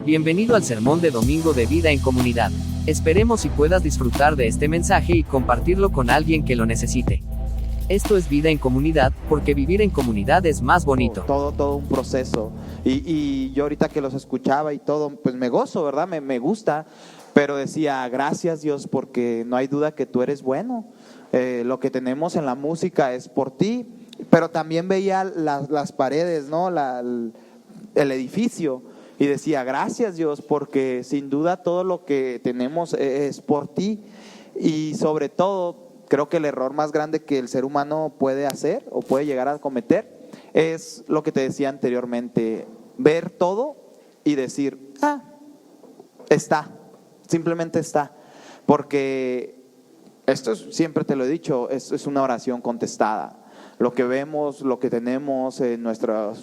Bienvenido al sermón de domingo de Vida en Comunidad. Esperemos y puedas disfrutar de este mensaje y compartirlo con alguien que lo necesite. Esto es Vida en Comunidad, porque vivir en comunidad es más bonito. Todo un proceso. Y yo ahorita que los escuchaba y todo, pues me gozo, ¿verdad? Me gusta, pero decía, gracias Dios, porque no hay duda que tú eres bueno. Lo que tenemos en la música es por ti, pero también veía las paredes, ¿no? El edificio. Y decía, gracias Dios, porque sin duda todo lo que tenemos es por ti. Y sobre todo, creo que el error más grande que el ser humano puede hacer o puede llegar a cometer es lo que te decía anteriormente, ver todo y decir, está, simplemente está. Porque esto siempre te lo he dicho, esto es una oración contestada. Lo que vemos, lo que tenemos en nuestro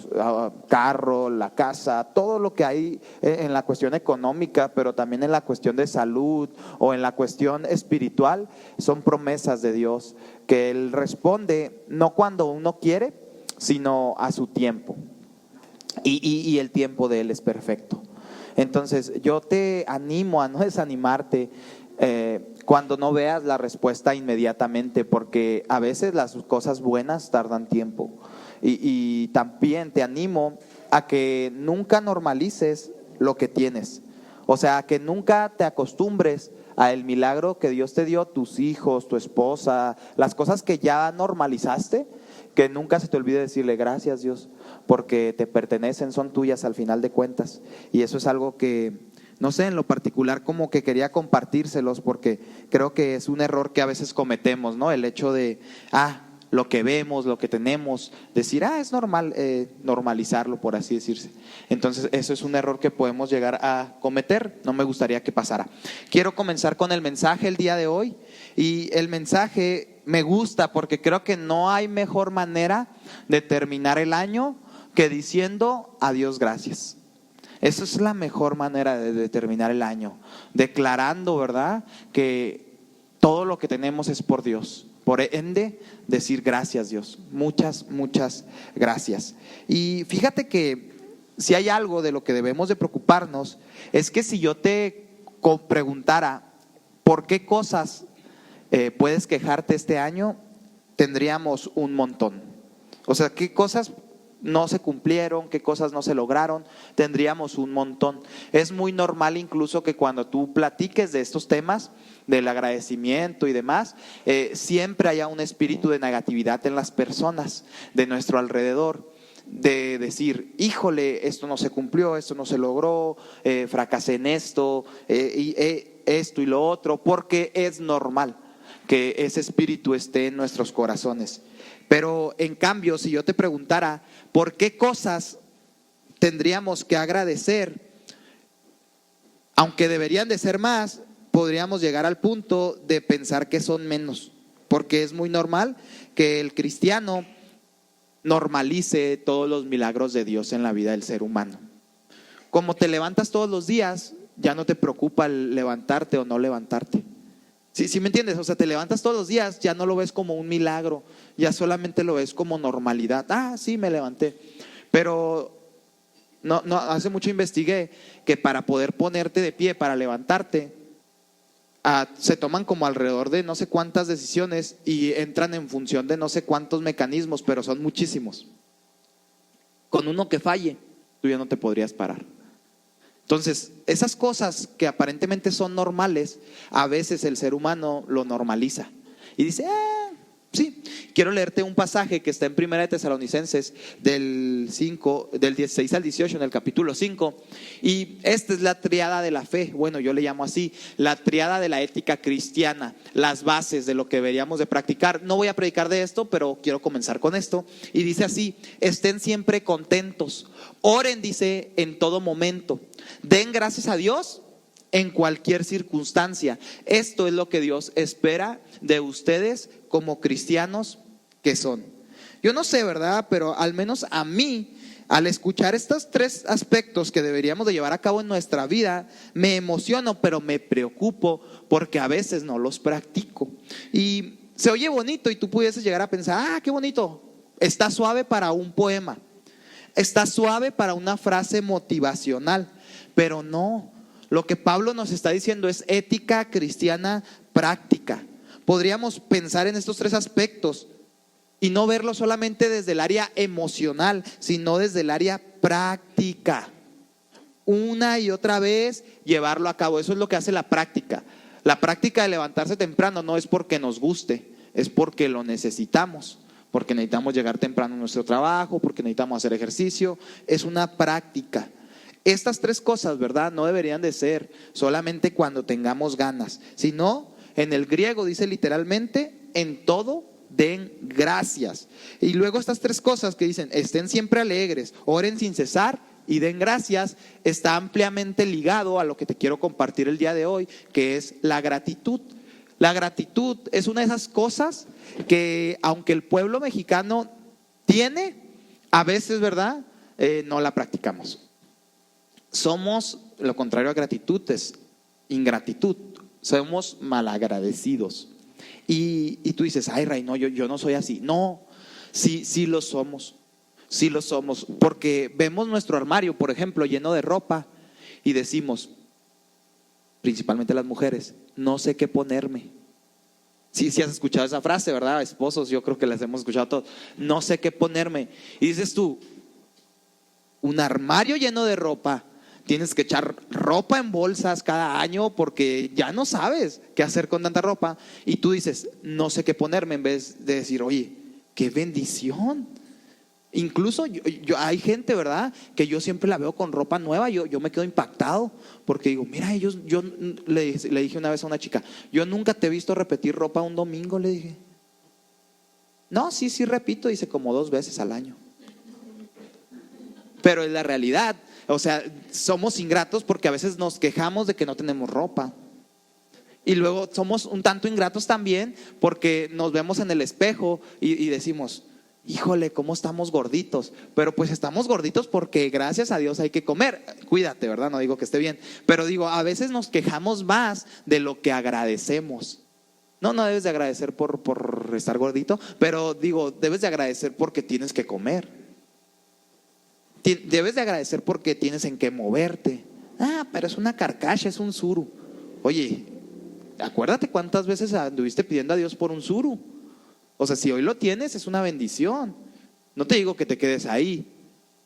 carro, la casa, todo lo que hay en la cuestión económica, pero también en la cuestión de salud o en la cuestión espiritual, son promesas de Dios que Él responde no cuando uno quiere, sino a su tiempo. Y el tiempo de Él es perfecto. Entonces yo te animo a no desanimarte cuando no veas la respuesta inmediatamente, porque a veces las cosas buenas tardan tiempo. Y también te animo a que nunca normalices lo que tienes. O sea, que nunca te acostumbres a el milagro que Dios te dio, tus hijos, tu esposa, las cosas que ya normalizaste, que nunca se te olvide decirle gracias Dios, porque te pertenecen, son tuyas al final de cuentas. Y eso es algo que, no sé, en lo particular como que quería compartírselos, porque creo que es un error que a veces cometemos, ¿no? El hecho de, lo que vemos, lo que tenemos, decir, es normal, normalizarlo, por así decirse. Entonces eso es un error que podemos llegar a cometer, no me gustaría que pasara. Quiero comenzar con el mensaje el día de hoy, y el mensaje me gusta porque creo que no hay mejor manera de terminar el año que diciendo a Dios gracias. Esa es la mejor manera de terminar el año, declarando, ¿verdad?, que todo lo que tenemos es por Dios. Por ende, decir gracias Dios, muchas gracias. Y fíjate que si hay algo de lo que debemos de preocuparnos, es que si yo te preguntara por qué cosas puedes quejarte este año, tendríamos un montón. O sea, qué cosas no se cumplieron, qué cosas no se lograron, tendríamos un montón. Es muy normal incluso que cuando tú platiques de estos temas, del agradecimiento y demás, siempre haya un espíritu de negatividad en las personas de nuestro alrededor, de decir, híjole, esto no se cumplió, esto no se logró, fracasé en esto, esto y lo otro, porque es normal que ese espíritu esté en nuestros corazones. Pero en cambio, si yo te preguntara por qué cosas tendríamos que agradecer, aunque deberían de ser más, podríamos llegar al punto de pensar que son menos, porque es muy normal que el cristiano normalice todos los milagros de Dios en la vida del ser humano. Como te levantas todos los días, ya no te preocupa el levantarte o no levantarte. ¿Sí me entiendes? O sea, te levantas todos los días, ya no lo ves como un milagro, ya solamente lo ves como normalidad. Sí, me levanté. Pero no, hace mucho investigué que para poder ponerte de pie, para levantarte, se toman como alrededor de no sé cuántas decisiones y entran en función de no sé cuántos mecanismos, pero son muchísimos. Con uno que falle, tú ya no te podrías parar. Entonces, esas cosas que aparentemente son normales, a veces el ser humano lo normaliza y dice, sí. Quiero leerte un pasaje que está en Primera de Tesalonicenses del 16 al 18, en el capítulo 5. Y esta es la triada de la fe, bueno, yo le llamo así, la triada de la ética cristiana, las bases de lo que deberíamos de practicar. No voy a predicar de esto, pero quiero comenzar con esto. Y dice así, estén siempre contentos, oren, dice, en todo momento, den gracias a Dios en cualquier circunstancia. Esto es lo que Dios espera de ustedes como cristianos que son. Yo no sé, ¿verdad? Pero al menos a mí, al escuchar estos tres aspectos que deberíamos de llevar a cabo en nuestra vida, me emociono, pero me preocupo porque a veces no los practico. Y se oye bonito y tú pudieses llegar a pensar, qué bonito, está suave para un poema, está suave para una frase motivacional. Pero no, lo que Pablo nos está diciendo es ética cristiana práctica. Podríamos pensar en estos tres aspectos y no verlo solamente desde el área emocional, sino desde el área práctica. Una y otra vez llevarlo a cabo. Eso es lo que hace la práctica. La práctica de levantarse temprano no es porque nos guste, es porque lo necesitamos. Porque necesitamos llegar temprano a nuestro trabajo, porque necesitamos hacer ejercicio. Es una práctica. Estas tres cosas, ¿verdad? No deberían de ser solamente cuando tengamos ganas, sino en el griego dice literalmente, en todo den gracias. Y luego estas tres cosas que dicen, estén siempre alegres, oren sin cesar y den gracias, está ampliamente ligado a lo que te quiero compartir el día de hoy, que es la gratitud. La gratitud es una de esas cosas que aunque el pueblo mexicano tiene, a veces, ¿verdad? No la practicamos. Somos, lo contrario a gratitud es ingratitud. Somos malagradecidos. Y tú dices, ay, Ray, no, yo no soy así. No, sí lo somos. Sí lo somos. Porque vemos nuestro armario, por ejemplo, lleno de ropa y decimos, principalmente las mujeres, no sé qué ponerme. Sí has escuchado esa frase, ¿verdad? Esposos, yo creo que las hemos escuchado todos. No sé qué ponerme. Y dices tú, un armario lleno de ropa. Tienes que echar ropa en bolsas cada año porque ya no sabes qué hacer con tanta ropa. Y tú dices, no sé qué ponerme, en vez de decir, oye, qué bendición. Incluso hay gente, ¿verdad?, que yo siempre la veo con ropa nueva. Yo me quedo impactado porque digo, mira, yo le dije una vez a una chica, yo nunca te he visto repetir ropa un domingo, le dije. No, sí repito, dice, como 2 veces al año. Pero es la realidad. O sea, somos ingratos porque a veces nos quejamos de que no tenemos ropa. Y luego somos un tanto ingratos también porque nos vemos en el espejo y decimos, híjole, cómo estamos gorditos. Pero pues estamos gorditos porque gracias a Dios hay que comer. Cuídate, ¿verdad? No digo que esté bien, pero digo, a veces nos quejamos más de lo que agradecemos. No debes de agradecer por estar gordito, pero digo, debes de agradecer porque tienes que comer. Debes de agradecer porque tienes en qué moverte. Pero es una carcacha, es un suru. Oye, acuérdate cuántas veces anduviste pidiendo a Dios por un suru. O sea, si hoy lo tienes, es una bendición. No te digo que te quedes ahí.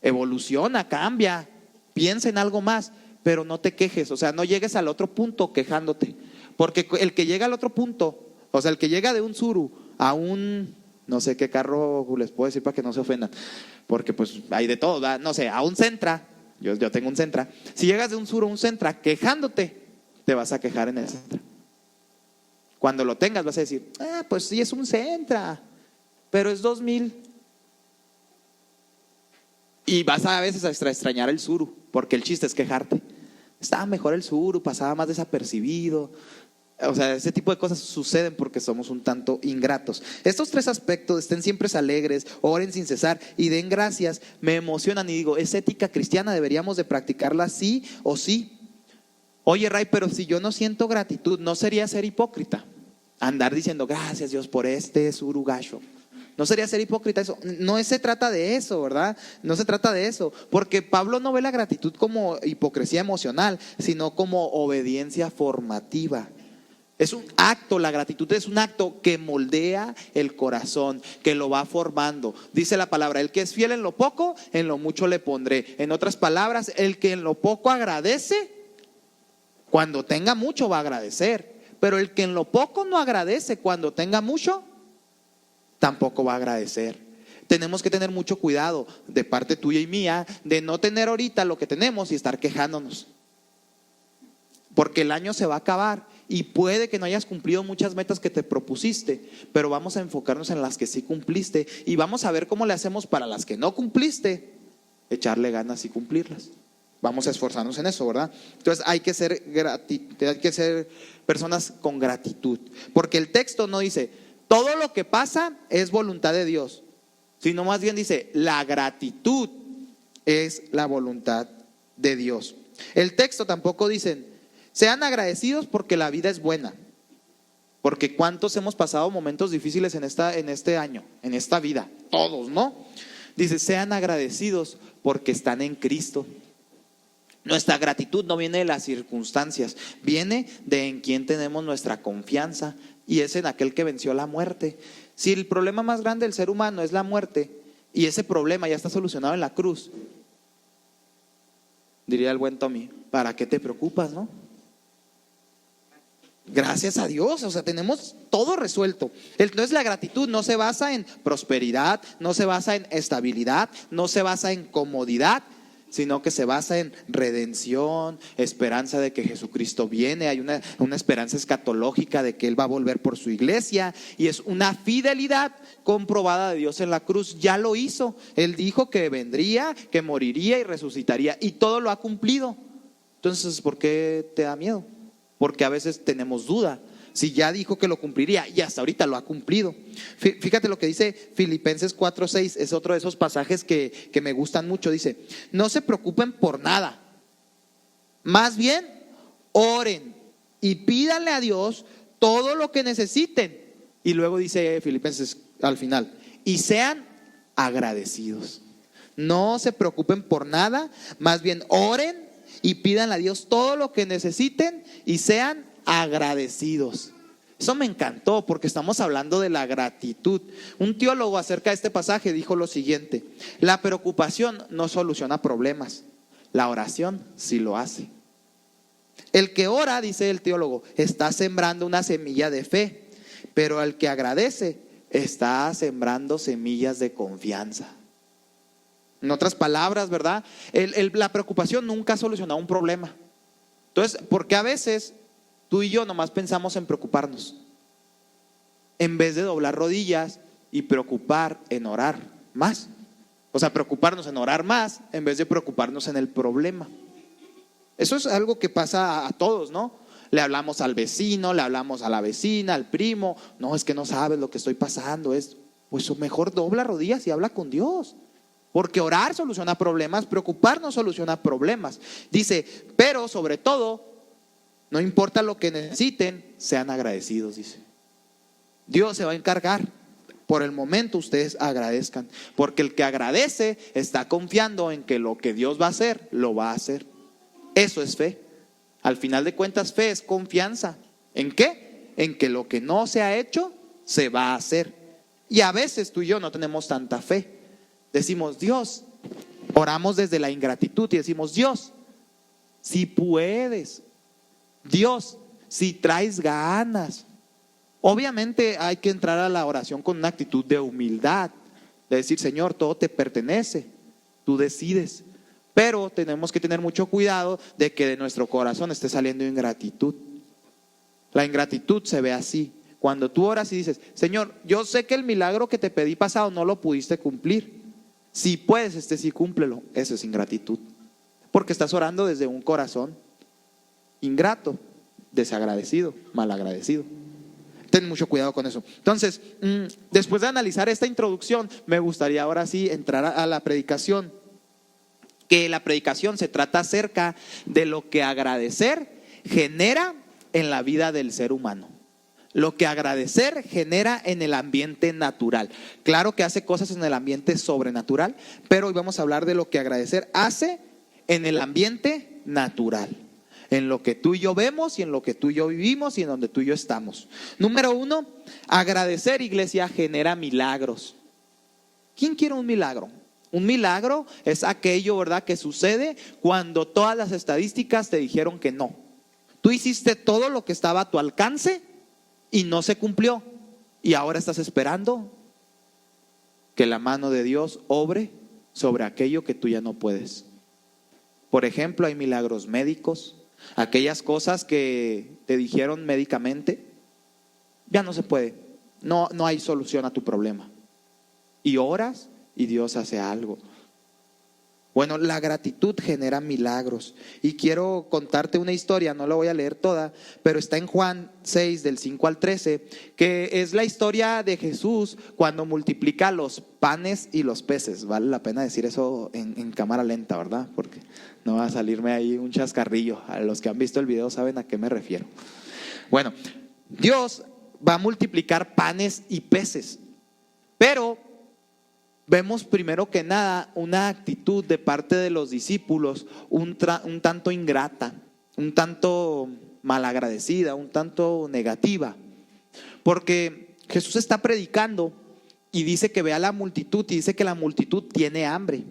Evoluciona, cambia, piensa en algo más, pero no te quejes. O sea, no llegues al otro punto quejándote. Porque el que llega al otro punto, o sea, el que llega de un suru a un, no sé qué carro les puedo decir para que no se ofendan, porque pues hay de todo, ¿verdad? No sé, a un Sentra, yo tengo un Sentra. Si llegas de un Suru a un Sentra quejándote, te vas a quejar en el Sentra. Cuando lo tengas vas a decir, pues sí es un Sentra, pero es 2000. Y vas a veces a extrañar el Suru, porque el chiste es quejarte. Estaba mejor el Suru, pasaba más desapercibido. O sea, ese tipo de cosas suceden porque somos un tanto ingratos. Estos tres aspectos, estén siempre alegres, oren sin cesar y den gracias, me emocionan y digo, es ética cristiana, deberíamos de practicarla sí o sí. Oye, Ray, pero si yo no siento gratitud, ¿no sería ser hipócrita? Andar diciendo, gracias Dios por este surugacho. ¿No sería ser hipócrita eso? No se trata de eso, ¿verdad? No se trata de eso, porque Pablo no ve la gratitud como hipocresía emocional, sino como obediencia formativa. Es un acto, la gratitud es un acto que moldea el corazón, que lo va formando. Dice la palabra, el que es fiel en lo poco, en lo mucho le pondré. En otras palabras, el que en lo poco agradece, cuando tenga mucho va a agradecer. Pero el que en lo poco no agradece, cuando tenga mucho, tampoco va a agradecer. Tenemos que tener mucho cuidado de parte tuya y mía de no tener ahorita lo que tenemos y estar quejándonos. Porque el año se va a acabar y puede que no hayas cumplido muchas metas que te propusiste, pero vamos a enfocarnos en las que sí cumpliste y vamos a ver cómo le hacemos para las que no cumpliste, echarle ganas y cumplirlas. Vamos a esforzarnos en eso, ¿verdad? Entonces hay que ser personas con gratitud, porque el texto no dice todo lo que pasa es voluntad de Dios, sino más bien dice la gratitud es la voluntad de Dios. El texto tampoco dice sean agradecidos porque la vida es buena, porque cuántos hemos pasado momentos difíciles en este año, en esta vida, todos, ¿no? Dice sean agradecidos porque están en Cristo. Nuestra gratitud no viene de las circunstancias, viene de en quién tenemos nuestra confianza, y es en aquel que venció la muerte. Si el problema más grande del ser humano es la muerte, y ese problema ya está solucionado en la cruz, diría el buen Tommy, ¿para qué te preocupas, no? Gracias a Dios, o sea, tenemos todo resuelto. Entonces la gratitud no se basa en prosperidad, no se basa en estabilidad, no se basa en comodidad, sino que se basa en redención, esperanza de que Jesucristo viene. Hay una esperanza escatológica de que Él va a volver por su iglesia, y es una fidelidad comprobada de Dios en la cruz. Ya lo hizo, Él dijo que vendría, que moriría y resucitaría, y todo lo ha cumplido. Entonces, ¿por qué te da miedo? Porque a veces tenemos duda. Si ya dijo que lo cumpliría y hasta ahorita lo ha cumplido. Fíjate lo que dice Filipenses 4:6, es otro de esos pasajes que me gustan mucho. Dice: no se preocupen por nada, más bien oren y pídanle a Dios todo lo que necesiten. Y luego dice Filipenses al final: y sean agradecidos. No se preocupen por nada, más bien oren y pídanle a Dios todo lo que necesiten y sean agradecidos. Eso me encantó porque estamos hablando de la gratitud. Un teólogo acerca de este pasaje dijo lo siguiente: la preocupación no soluciona problemas, la oración sí lo hace. El que ora, dice el teólogo, está sembrando una semilla de fe, pero el que agradece está sembrando semillas de confianza. En otras palabras, ¿verdad? La preocupación nunca ha solucionado un problema. Entonces, ¿por qué a veces tú y yo nomás pensamos en preocuparnos, en vez de doblar rodillas y preocupar en orar más? O sea, preocuparnos en orar más en vez de preocuparnos en el problema. Eso es algo que pasa a todos, ¿no? Le hablamos al vecino, le hablamos a la vecina, al primo. No, es que no sabes lo que estoy pasando. Pues mejor dobla rodillas y habla con Dios. Porque orar soluciona problemas, preocupar no soluciona problemas. Dice, pero sobre todo, no importa lo que necesiten, sean agradecidos, dice. Dios se va a encargar. Por el momento ustedes agradezcan, porque el que agradece está confiando en que lo que Dios va a hacer, lo va a hacer. Eso es fe. Al final de cuentas, fe es confianza. ¿En qué? En que lo que no se ha hecho, se va a hacer. Y a veces tú y yo no tenemos tanta fe. Decimos, Dios, oramos desde la ingratitud y decimos, Dios, si puedes, Dios, si traes ganas. Obviamente hay que entrar a la oración con una actitud de humildad, de decir, Señor, todo te pertenece, tú decides. Pero tenemos que tener mucho cuidado de que de nuestro corazón esté saliendo ingratitud. La ingratitud se ve así. Cuando tú oras y dices, Señor, yo sé que el milagro que te pedí pasado no lo pudiste cumplir. Si puedes, sí cúmplelo. Eso es ingratitud. Porque estás orando desde un corazón ingrato, desagradecido, malagradecido. Ten mucho cuidado con eso. Entonces, después de analizar esta introducción, me gustaría ahora sí entrar a la predicación. Que la predicación se trata acerca de lo que agradecer genera en la vida del ser humano. Lo que agradecer genera en el ambiente natural. Claro que hace cosas en el ambiente sobrenatural, pero hoy vamos a hablar de lo que agradecer hace en el ambiente natural. En lo que tú y yo vemos y en lo que tú y yo vivimos y en donde tú y yo estamos. Número 1, agradecer, iglesia, genera milagros. ¿Quién quiere un milagro? Un milagro es aquello, ¿verdad?, que sucede cuando todas las estadísticas te dijeron que no. Tú hiciste todo lo que estaba a tu alcance y no se cumplió. Y ahora estás esperando que la mano de Dios obre sobre aquello que tú ya no puedes. Por ejemplo, hay milagros médicos. Aquellas cosas que te dijeron médicamente, ya no se puede. No hay solución a tu problema. Y oras y Dios hace algo. Bueno, la gratitud genera milagros. Y quiero contarte una historia, no la voy a leer toda, pero está en Juan 6, del 5 al 13, que es la historia de Jesús cuando multiplica los panes y los peces. Vale la pena decir eso en cámara lenta, ¿verdad? Porque no va a salirme ahí un chascarrillo. A los que han visto el video saben a qué me refiero. Bueno, Dios va a multiplicar panes y peces, pero vemos primero que nada una actitud de parte de los discípulos un tanto ingrata, un tanto malagradecida, un tanto negativa. Porque Jesús está predicando y dice que ve a la multitud y dice que la multitud tiene hambre.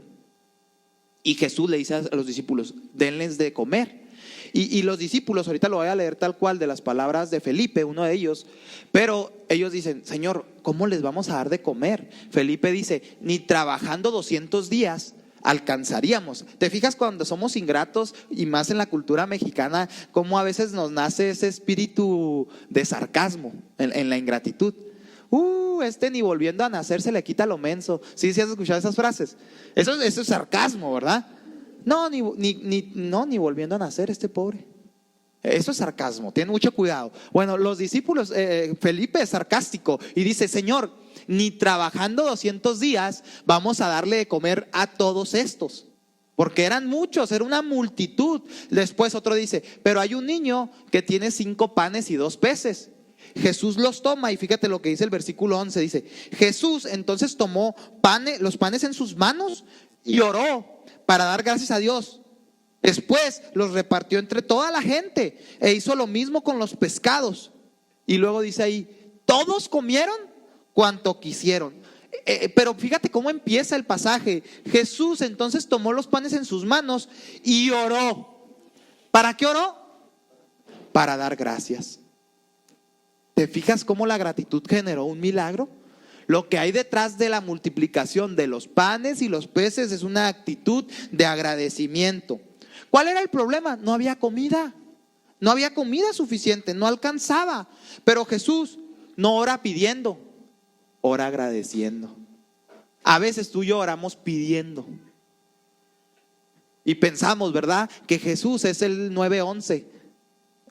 Y Jesús le dice a los discípulos, denles de comer. Y los discípulos, ahorita lo voy a leer tal cual de las palabras de Felipe, uno de ellos, pero ellos dicen, Señor, ¿cómo les vamos a dar de comer? Felipe dice, ni trabajando 200 días alcanzaríamos. ¿Te fijas cuando somos ingratos y más en la cultura mexicana, cómo a veces nos nace ese espíritu de sarcasmo en la ingratitud? Ni volviendo a nacer se le quita lo menso. ¿Sí has escuchado esas frases? Eso es sarcasmo, ¿verdad? No, ni volviendo a nacer este pobre. Eso es sarcasmo, ten mucho cuidado. Bueno, los discípulos, Felipe es sarcástico y dice, Señor, ni trabajando 200 días vamos a darle de comer a todos estos. Porque eran muchos, era una multitud. Después otro dice, pero hay un niño que tiene 5 panes y 2 peces. Jesús los toma y fíjate lo que dice el versículo 11, dice, Jesús entonces tomó los panes en sus manos y oró para dar gracias a Dios. Después los repartió entre toda la gente e hizo lo mismo con los pescados. Y luego dice ahí, todos comieron cuanto quisieron. Pero fíjate cómo empieza el pasaje. Jesús entonces tomó los panes en sus manos y oró. ¿Para qué oró? Para dar gracias. ¿Te fijas cómo la gratitud generó un milagro? Lo que hay detrás de la multiplicación de los panes y los peces es una actitud de agradecimiento. ¿Cuál era el problema? No había comida. No había comida suficiente, no alcanzaba. Pero Jesús no ora pidiendo, ora agradeciendo. A veces tú y yo oramos pidiendo. Y pensamos, ¿verdad? Que Jesús es el 911.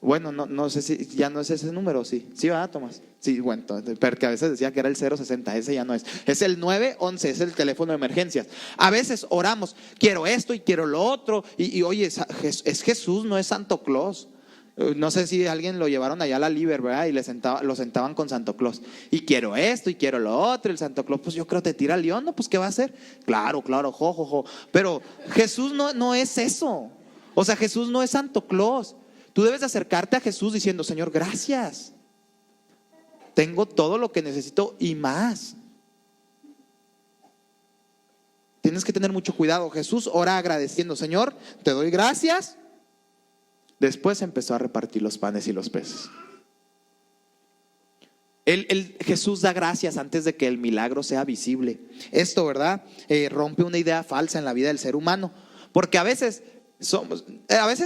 Bueno, no sé si ya no es ese número, sí. ¿Sí, verdad, Tomás? Sí, bueno, porque a veces decía que era el 060, ese ya no es. Es el 911, es el teléfono de emergencias. A veces oramos, quiero esto y quiero lo otro. Y oye, es Jesús, no es Santo Claus. No sé si alguien lo llevaron allá a la Liber, ¿verdad? Y lo sentaban con Santo Claus. Y quiero esto y quiero lo otro. El Santo Claus, pues yo creo te tira al león, ¿no? Pues ¿qué va a hacer? Claro, jo. Pero Jesús no es eso. O sea, Jesús no es Santo Claus. Tú debes de acercarte a Jesús diciendo, Señor, gracias. Tengo todo lo que necesito y más. Tienes que tener mucho cuidado. Jesús ora agradeciendo, Señor, te doy gracias. Después empezó a repartir los panes y los peces. Jesús da gracias antes de que el milagro sea visible. Esto, ¿verdad? Rompe una idea falsa en la vida del ser humano. Porque a veces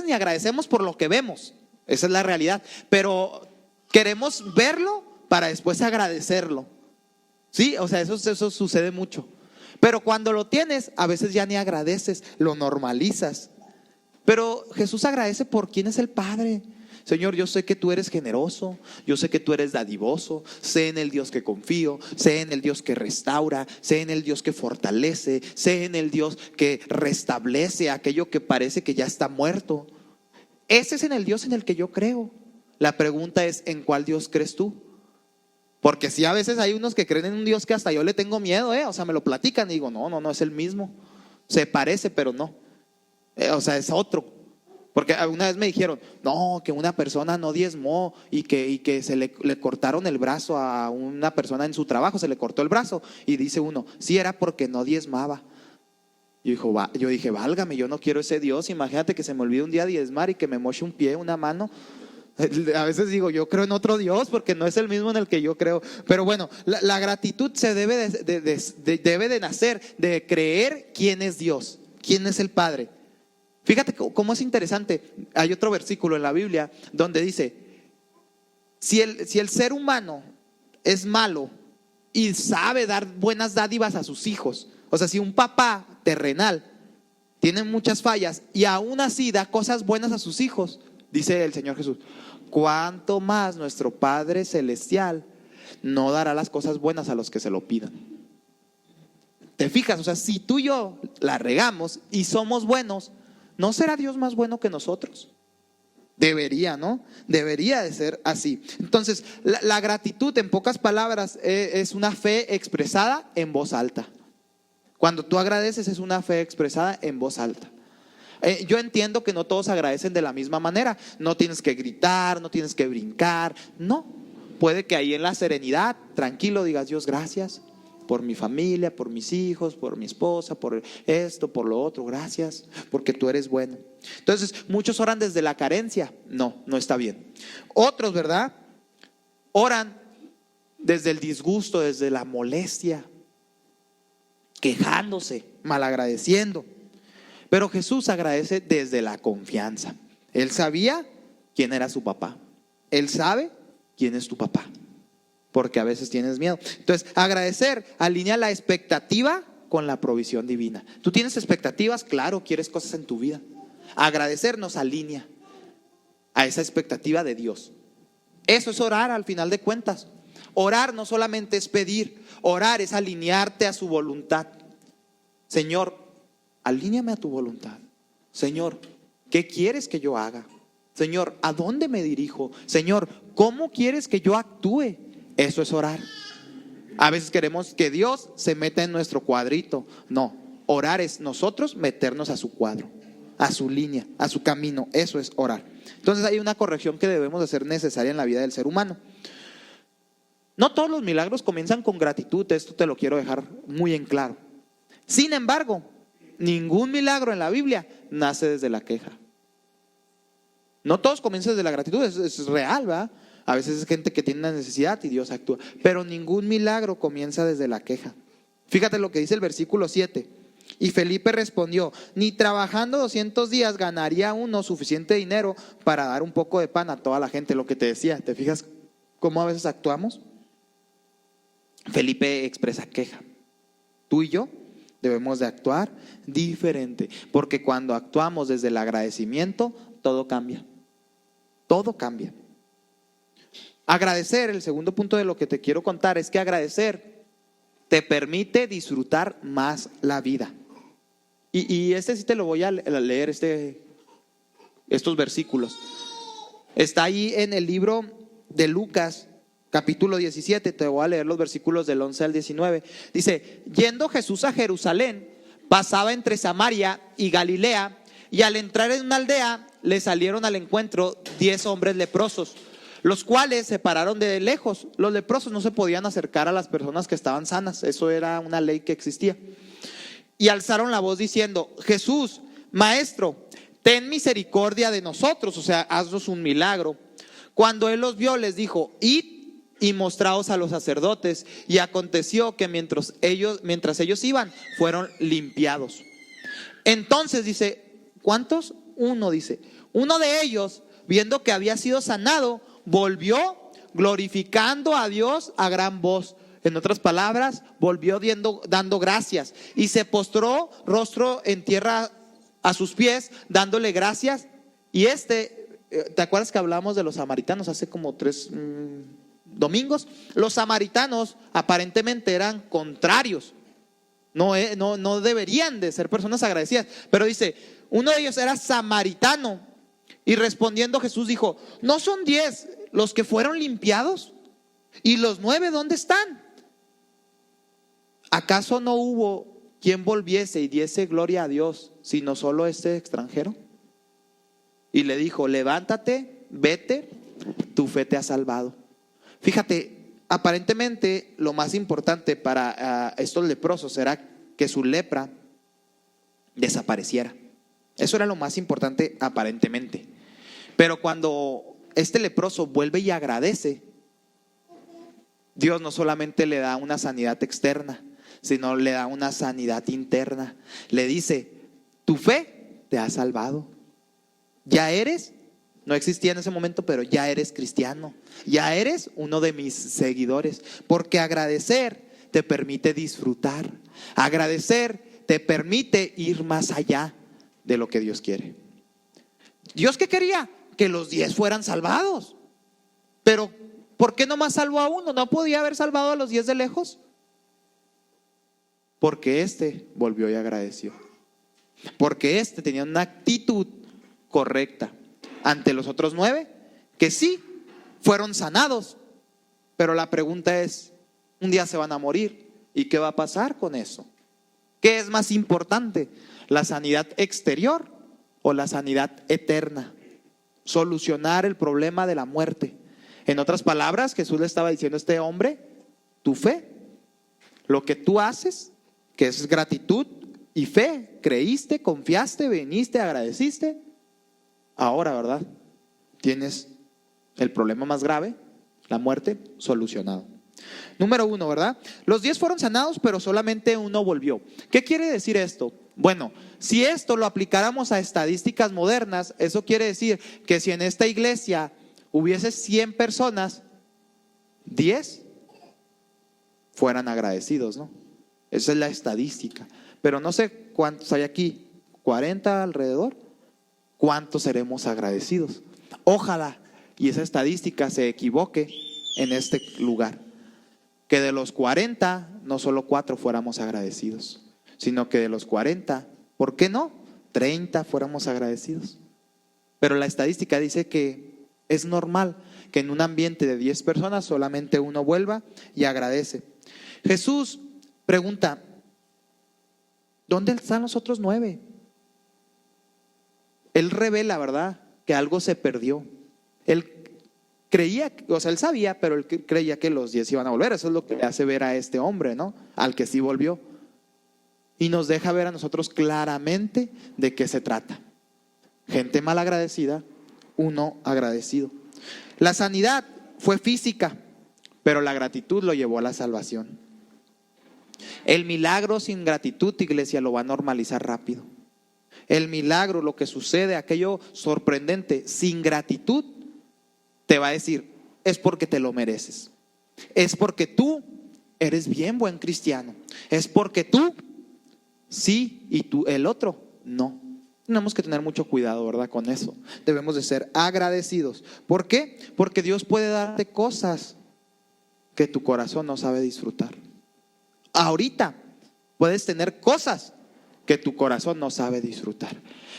ni agradecemos por lo que vemos. Esa es la realidad. Pero queremos verlo para después agradecerlo. Sí, o sea, eso sucede mucho. Pero cuando lo tienes, a veces ya ni agradeces, lo normalizas. Pero Jesús agradece por quién es el Padre. Señor, yo sé que tú eres generoso, yo sé que tú eres dadivoso, sé en el Dios que confío, sé en el Dios que restaura, sé en el Dios que fortalece, sé en el Dios que restablece aquello que parece que ya está muerto. Ese es en el Dios en el que yo creo. La pregunta es, ¿en cuál Dios crees tú? Porque sí, a veces hay unos que creen en un Dios que hasta yo le tengo miedo, o sea, me lo platican y digo, no es el mismo. Se parece, pero no. O sea, es otro. Porque una vez me dijeron, no, que una persona no diezmó y que le cortaron el brazo a una persona en su trabajo, se le cortó el brazo. Y dice uno, sí, era porque no diezmaba. Yo dije, válgame, yo no quiero ese Dios. Imagínate que se me olvide un día diezmar y que me moche un pie, una mano. A veces digo, yo creo en otro Dios porque no es el mismo en el que yo creo. Pero bueno, la gratitud se debe de nacer de creer quién es Dios, quién es el Padre. Fíjate cómo es interesante. Hay otro versículo en la Biblia donde dice, si el ser humano es malo y sabe dar buenas dádivas a sus hijos, o sea, si un papá terrenal tiene muchas fallas y aún así da cosas buenas a sus hijos, dice el Señor Jesús, ¿cuánto más nuestro Padre Celestial no dará las cosas buenas a los que se lo pidan? ¿Te fijas? O sea, si tú y yo la regamos y somos buenos, ¿no será Dios más bueno que nosotros? Debería, ¿no? Debería de ser así. Entonces, la gratitud, en pocas palabras, es una fe expresada en voz alta. Cuando tú agradeces es una fe expresada en voz alta. Yo entiendo que no todos agradecen de la misma manera. No tienes que gritar, no tienes que brincar. No, puede que ahí en la serenidad, tranquilo, digas: Dios, gracias por mi familia, por mis hijos, por mi esposa, por esto, por lo otro. Gracias porque tú eres bueno. Entonces muchos oran desde la carencia. No, no está bien. Otros, ¿verdad?, oran desde el disgusto, desde la molestia, quejándose, malagradeciendo. Pero Jesús agradece desde la confianza. Él sabía quién era su papá. Él sabe quién es tu papá, porque a veces tienes miedo. Entonces, agradecer alinea la expectativa con la provisión divina. Tú tienes expectativas, claro, quieres cosas en tu vida. Agradecer nos alinea a esa expectativa de Dios. Eso es orar al final de cuentas. Orar no solamente es pedir, orar es alinearte a su voluntad. Señor, alíneame a tu voluntad. Señor, ¿qué quieres que yo haga? Señor, ¿a dónde me dirijo? Señor, ¿cómo quieres que yo actúe? Eso es orar. A veces queremos que Dios se meta en nuestro cuadrito. No, orar es nosotros meternos a su cuadro, a su línea, a su camino. Eso es orar. Entonces hay una corrección que debemos hacer necesaria en la vida del ser humano. No todos los milagros comienzan con gratitud. Esto te lo quiero dejar muy en claro. Sin embargo, ningún milagro en la Biblia nace desde la queja. No todos comienzan desde la gratitud, es real, ¿verdad? A veces es gente que tiene una necesidad y Dios actúa. Pero ningún milagro comienza desde la queja. Fíjate lo que dice el versículo 7. Y Felipe respondió: ni trabajando 200 días ganaría uno suficiente dinero para dar un poco de pan a toda la gente. Lo que te decía, ¿te fijas cómo a veces actuamos? Felipe expresa queja. Tú y yo debemos de actuar diferente, porque cuando actuamos desde el agradecimiento, todo cambia. Todo cambia. Agradecer, el segundo punto de lo que te quiero contar es que agradecer te permite disfrutar más la vida. Y este sí te lo voy a leer, estos versículos. Está ahí en el libro de Lucas, capítulo 17, te voy a leer los versículos del 11 al 19. Dice: yendo Jesús a Jerusalén, pasaba entre Samaria y Galilea, y al entrar en una aldea, le salieron al encuentro 10 hombres leprosos, los cuales se pararon de lejos. Los leprosos no se podían acercar a las personas que estaban sanas, eso era una ley que existía. Y alzaron la voz diciendo: Jesús, Maestro, ten misericordia de nosotros, o sea, haznos un milagro. Cuando él los vio, les dijo: id y mostraos a los sacerdotes. Y aconteció que mientras ellos iban, fueron limpiados. Entonces dice, ¿cuántos? Uno dice. Uno de ellos, viendo que había sido sanado, volvió glorificando a Dios a gran voz. En otras palabras, volvió dando gracias, y se postró rostro en tierra a sus pies, dándole gracias. Y ¿te acuerdas que hablamos de los samaritanos hace como 3 domingos? Los samaritanos aparentemente eran contrarios, no deberían de ser personas agradecidas, pero dice, uno de ellos era samaritano, y respondiendo Jesús dijo: ¿no son 10 los que fueron limpiados? ¿Y los 9 dónde están? ¿Acaso no hubo quien volviese y diese gloria a Dios, sino solo este extranjero? Y le dijo: levántate, vete, tu fe te ha salvado. Fíjate, aparentemente lo más importante para estos leprosos era que su lepra desapareciera. Eso era lo más importante aparentemente. Pero cuando este leproso vuelve y agradece, Dios no solamente le da una sanidad externa, sino le da una sanidad interna. Le dice: tu fe te ha salvado. Ya eres, no existía en ese momento, pero ya eres cristiano. Ya eres uno de mis seguidores. Porque agradecer te permite disfrutar. Agradecer te permite ir más allá de lo que Dios quiere. ¿Dios qué quería? Que los 10 fueran salvados. Pero ¿por qué nomás salvó a uno? ¿No podía haber salvado a los 10 de lejos? Porque volvió y agradeció. Porque tenía una actitud correcta ante los otros 9, que sí fueron sanados. Pero la pregunta es, un día se van a morir, ¿y qué va a pasar con eso? ¿Qué es más importante? ¿La sanidad exterior o la sanidad eterna? Solucionar el problema de la muerte. En otras palabras, Jesús le estaba diciendo a este hombre, tu fe, lo que tú haces, que es gratitud y fe, creíste, confiaste, viniste, agradeciste, ahora, ¿verdad? Tienes el problema más grave, la muerte, solucionado. Número 1, ¿verdad? Los 10 fueron sanados, pero solamente uno volvió. ¿Qué quiere decir esto? Bueno, si esto lo aplicáramos a estadísticas modernas, eso quiere decir que si en esta iglesia hubiese 100 personas, 10 fueran agradecidos, ¿no? Esa es la estadística. Pero no sé cuántos hay aquí, 40 alrededor. ¿Cuántos seremos agradecidos? Ojalá y esa estadística se equivoque en este lugar. Que de los 40, no solo 4 fuéramos agradecidos, sino que de los 40, ¿por qué no? 30 fuéramos agradecidos. Pero la estadística dice que es normal que en un ambiente de 10 personas solamente uno vuelva y agradece. Jesús pregunta, ¿dónde están los otros 9? Él revela, ¿verdad?, que algo se perdió. Él creía, o sea, él sabía, pero él creía que los 10 iban a volver. Eso es lo que le hace ver a este hombre, ¿no? Al que sí volvió. Y nos deja ver a nosotros claramente de qué se trata. Gente mal agradecida, uno agradecido. La sanidad fue física, pero la gratitud lo llevó a la salvación. El milagro sin gratitud, iglesia, lo va a normalizar rápido. El milagro, lo que sucede, aquello sorprendente, sin gratitud, te va a decir, es porque te lo mereces. Es porque tú eres bien buen cristiano. Es porque tú sí y tú el otro no. Tenemos que tener mucho cuidado, ¿verdad?, con eso. Debemos de ser agradecidos. ¿Por qué? Porque Dios puede darte cosas que tu corazón no sabe disfrutar. Ahorita puedes tener cosas que tu corazón no sabe disfrutar.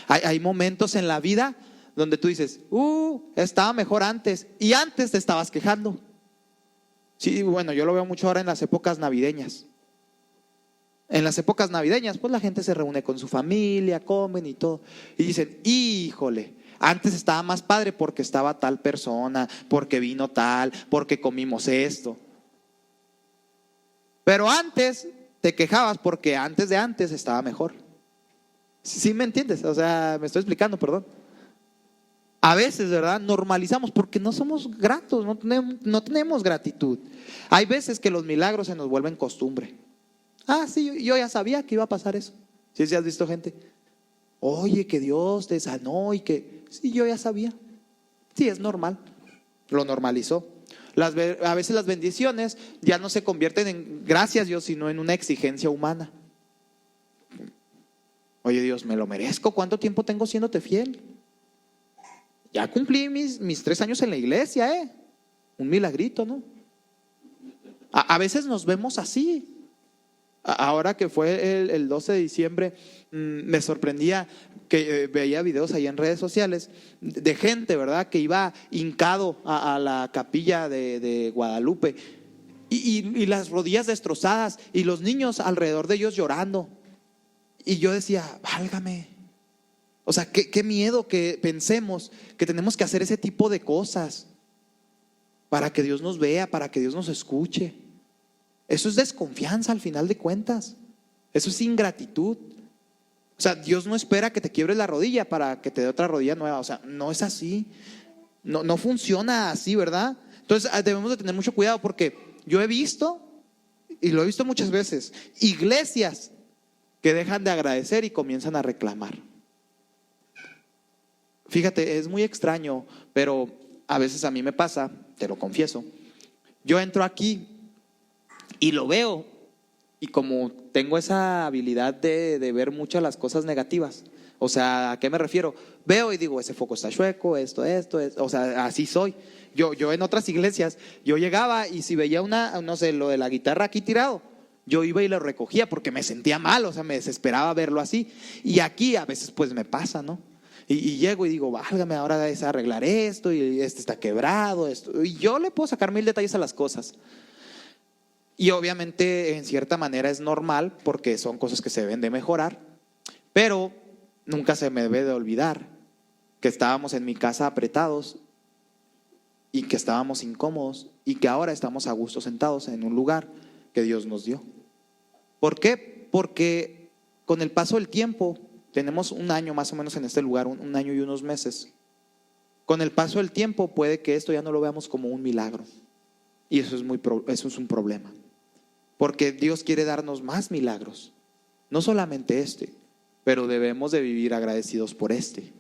Hay momentos en la vida donde tú dices, estaba mejor antes, y antes te estabas quejando. Sí, bueno, yo lo veo mucho ahora en las épocas navideñas. En las épocas navideñas, pues la gente se reúne con su familia, comen y todo, y dicen, híjole, antes estaba más padre porque estaba tal persona, porque vino tal, porque comimos esto. Pero antes te quejabas porque antes de antes estaba mejor. ¿Sí me entiendes? O sea, me estoy explicando, perdón. A veces, ¿verdad?, normalizamos porque no somos gratos, no tenemos gratitud. Hay veces que los milagros se nos vuelven costumbre. Sí, yo ya sabía que iba a pasar eso. ¿Sí has visto gente? Oye, que Dios te sanó y que... Sí, yo ya sabía. Sí, es normal. Lo normalizó. A veces las bendiciones ya no se convierten en gracias Dios, sino en una exigencia humana. Oye Dios, ¿me lo merezco? ¿Cuánto tiempo tengo siéndote fiel? Ya cumplí mis 3 años en la iglesia, un milagrito, ¿no? A veces nos vemos así. Ahora que fue el 12 de diciembre, me sorprendía que veía videos ahí en redes sociales de gente, ¿verdad?, que iba hincado a la capilla de Guadalupe y las rodillas destrozadas y los niños alrededor de ellos llorando. Y yo decía, válgame. O sea, qué miedo que pensemos que tenemos que hacer ese tipo de cosas para que Dios nos vea, para que Dios nos escuche. Eso es desconfianza al final de cuentas. Eso es ingratitud. O sea, Dios no espera que te quiebres la rodilla para que te dé otra rodilla nueva. O sea, no es así. No funciona así, ¿verdad? Entonces debemos de tener mucho cuidado porque yo he visto, y lo he visto muchas veces, iglesias que dejan de agradecer y comienzan a reclamar. Fíjate, es muy extraño, pero a veces a mí me pasa, te lo confieso. Yo entro aquí y lo veo, y como tengo esa habilidad de ver muchas las cosas negativas, o sea, ¿a qué me refiero? Veo y digo, ese foco está chueco, esto, o sea, así soy. Yo en otras iglesias, yo llegaba y si veía no sé, lo de la guitarra aquí tirado, yo iba y lo recogía porque me sentía mal, o sea, me desesperaba verlo así. Y aquí a veces pues me pasa, ¿no? Y llego y digo, válgame, ahora es arreglar esto, y este está quebrado, esto. Y yo le puedo sacar 1000 detalles a las cosas. Y obviamente en cierta manera es normal porque son cosas que se deben de mejorar, pero nunca se me debe de olvidar que estábamos en mi casa apretados y que estábamos incómodos y que ahora estamos a gusto sentados en un lugar que Dios nos dio. ¿Por qué? Porque con el paso del tiempo, tenemos un año más o menos en este lugar, un año y unos meses. Con el paso del tiempo puede que esto ya no lo veamos como un milagro. Y eso es un problema. Porque Dios quiere darnos más milagros. No solamente este, pero debemos de vivir agradecidos por este.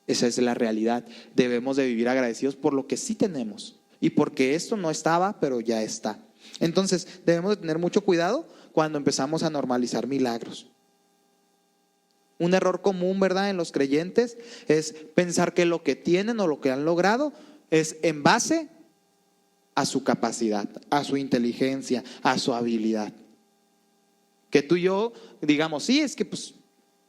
Esa es la realidad. Debemos de vivir agradecidos por lo que sí tenemos. Y porque esto no estaba, pero ya está. Entonces debemos de tener mucho cuidado cuando empezamos a normalizar milagros. Un error común, ¿verdad?, en los creyentes es pensar que lo que tienen o lo que han logrado es en base a su capacidad, a su inteligencia, a su habilidad. Que tú y yo digamos, sí, es que pues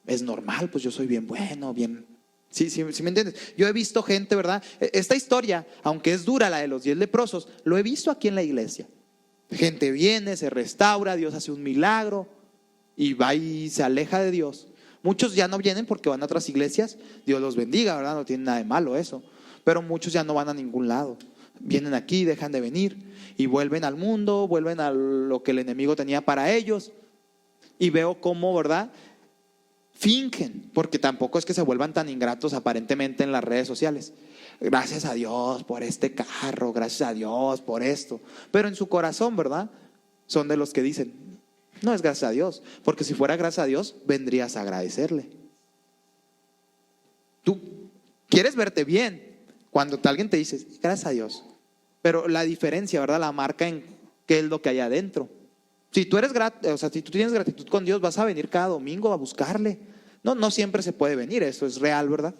es normal, pues yo soy bien bueno, bien. Sí, me entiendes. Yo he visto gente, ¿verdad? Esta historia, aunque es dura, la de los 10 leprosos, lo he visto aquí en la iglesia. Gente viene, se restaura, Dios hace un milagro y va y se aleja de Dios. Muchos ya no vienen porque van a otras iglesias, Dios los bendiga, ¿verdad? No tiene nada de malo eso. Pero muchos ya no van a ningún lado. Vienen aquí, dejan de venir y vuelven al mundo, vuelven a lo que el enemigo tenía para ellos. Y veo cómo, ¿verdad?, fingen, porque tampoco es que se vuelvan tan ingratos aparentemente en las redes sociales. Gracias a Dios por este carro, gracias a Dios por esto. Pero en su corazón, ¿verdad?, son de los que dicen, no es gracias a Dios, porque si fuera gracias a Dios, vendrías a agradecerle. Tú quieres verte bien cuando alguien te dice, gracias a Dios. Pero la diferencia, ¿verdad?, la marca en qué es lo que hay adentro. Si tú si tú tienes gratitud con Dios, vas a venir cada domingo a buscarle. No siempre se puede venir, eso es real, ¿verdad?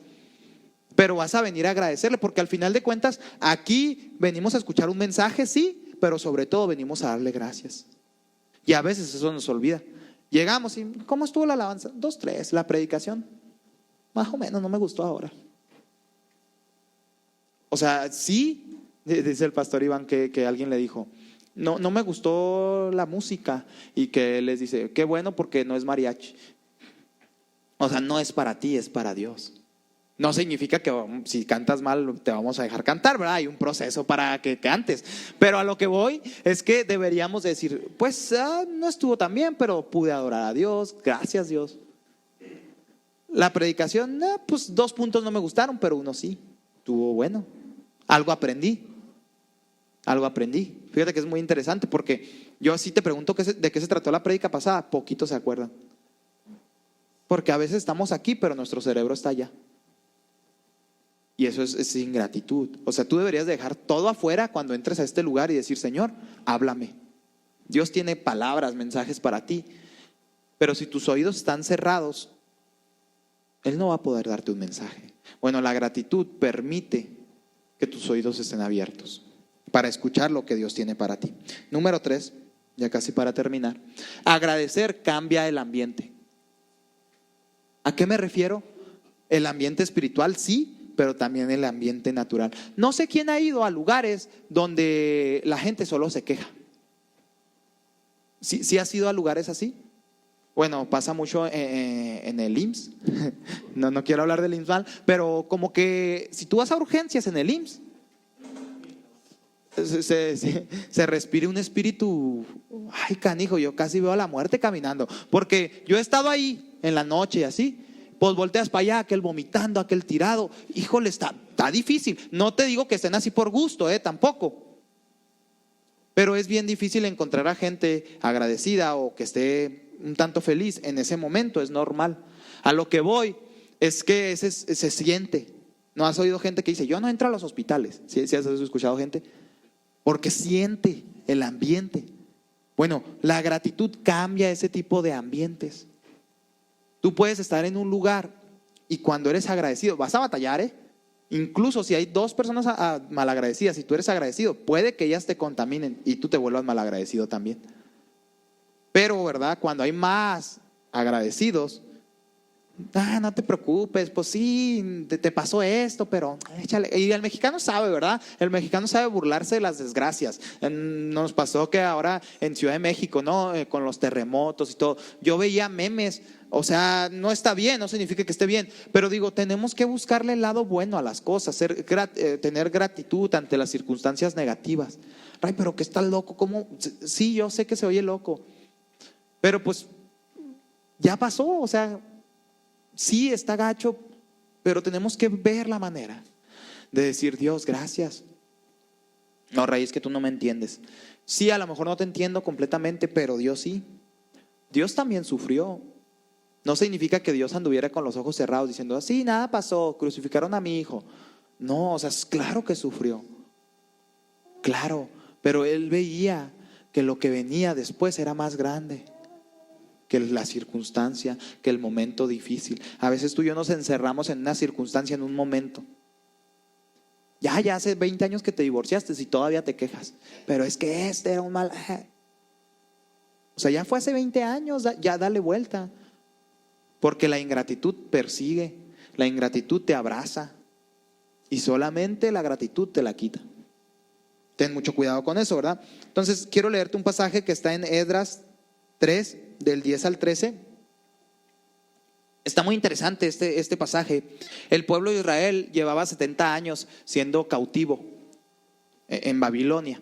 Pero vas a venir a agradecerle, porque al final de cuentas, aquí venimos a escuchar un mensaje, sí, pero sobre todo venimos a darle gracias. Y a veces eso nos olvida. Llegamos y, ¿cómo estuvo la alabanza? 2, 3, la predicación. Más o menos, no me gustó ahora. O sea, sí, dice el pastor Iván que alguien le dijo, no me gustó la música, y que les dice, qué bueno porque no es mariachi. O sea, no es para ti, es para Dios. No significa que si cantas mal te vamos a dejar cantar, ¿verdad? Hay un proceso para que cantes. Pero a lo que voy es que deberíamos decir, pues no estuvo tan bien, pero pude adorar a Dios, gracias Dios. La predicación, pues 2 puntos no me gustaron, pero 1 sí, estuvo bueno. Algo aprendí. Fíjate que es muy interesante, porque yo sí te pregunto de qué se trató la prédica pasada, poquito se acuerdan. Porque a veces estamos aquí, pero nuestro cerebro está allá. Y eso es ingratitud. O sea, tú deberías dejar todo afuera cuando entres a este lugar y decir, Señor, háblame. Dios tiene palabras, mensajes para ti. Pero si tus oídos están cerrados, Él no va a poder darte un mensaje. Bueno, la gratitud permite que tus oídos estén abiertos para escuchar lo que Dios tiene para ti. Número 3, ya casi para terminar. Agradecer cambia el ambiente. ¿A qué me refiero? El ambiente espiritual, sí, pero también el ambiente natural. No sé quién ha ido a lugares donde la gente solo se queja. ¿Sí has ido a lugares así? Bueno, pasa mucho en el IMSS. No quiero hablar del IMSS mal, pero como que si tú vas a urgencias en el IMSS, se respira un espíritu, ay canijo, yo casi veo a la muerte caminando, porque yo he estado ahí en la noche y así, pues volteas para allá, aquel vomitando, aquel tirado, híjole, está difícil. No te digo que estén así por gusto, tampoco, pero es bien difícil encontrar a gente agradecida o que esté un tanto feliz en ese momento, es normal. A lo que voy es que se siente. ¿No has oído gente que dice, yo no entro a los hospitales? ¿Sí has escuchado gente? Porque siente el ambiente. Bueno, la gratitud cambia ese tipo de ambientes. Tú puedes estar en un lugar y cuando eres agradecido, vas a batallar, Incluso si hay 2 personas malagradecidas y tú eres agradecido, puede que ellas te contaminen y tú te vuelvas malagradecido también. Pero, ¿verdad? Cuando hay más agradecidos, No te preocupes, pues sí, te pasó esto, pero échale. Y el mexicano sabe, ¿verdad? El mexicano sabe burlarse de las desgracias. Nos pasó que ahora en Ciudad de México, ¿no? Con los terremotos y todo, yo veía memes. O sea, no está bien, no significa que esté bien, pero digo, tenemos que buscarle el lado bueno a las cosas, tener gratitud ante las circunstancias negativas. Ay, pero que estás loco, ¿cómo? Sí, yo sé que se oye loco, pero pues ya pasó, o sea, sí está gacho, pero tenemos que ver la manera de decir: Dios, gracias. No, Rey, es que tú no me entiendes. Sí, a lo mejor no te entiendo completamente, pero Dios sí. Dios también sufrió. No significa que Dios anduviera con los ojos cerrados diciendo: sí, nada pasó, crucificaron a mi hijo. No, o sea, es claro que sufrió. Claro, pero Él veía que lo que venía después era más grande que la circunstancia, que el momento difícil. A veces tú y yo nos encerramos en una circunstancia, en un momento. Ya hace 20 años que te divorciaste y todavía te quejas. Pero es que este era un mal... O sea, ya fue hace 20 años, ya dale vuelta. Porque la ingratitud persigue, la ingratitud te abraza y solamente la gratitud te la quita. Ten mucho cuidado con eso, ¿verdad? Entonces quiero leerte un pasaje que está en Esdras 3, del 10 al 13. Está muy interesante este pasaje. El pueblo de Israel llevaba 70 años siendo cautivo en Babilonia.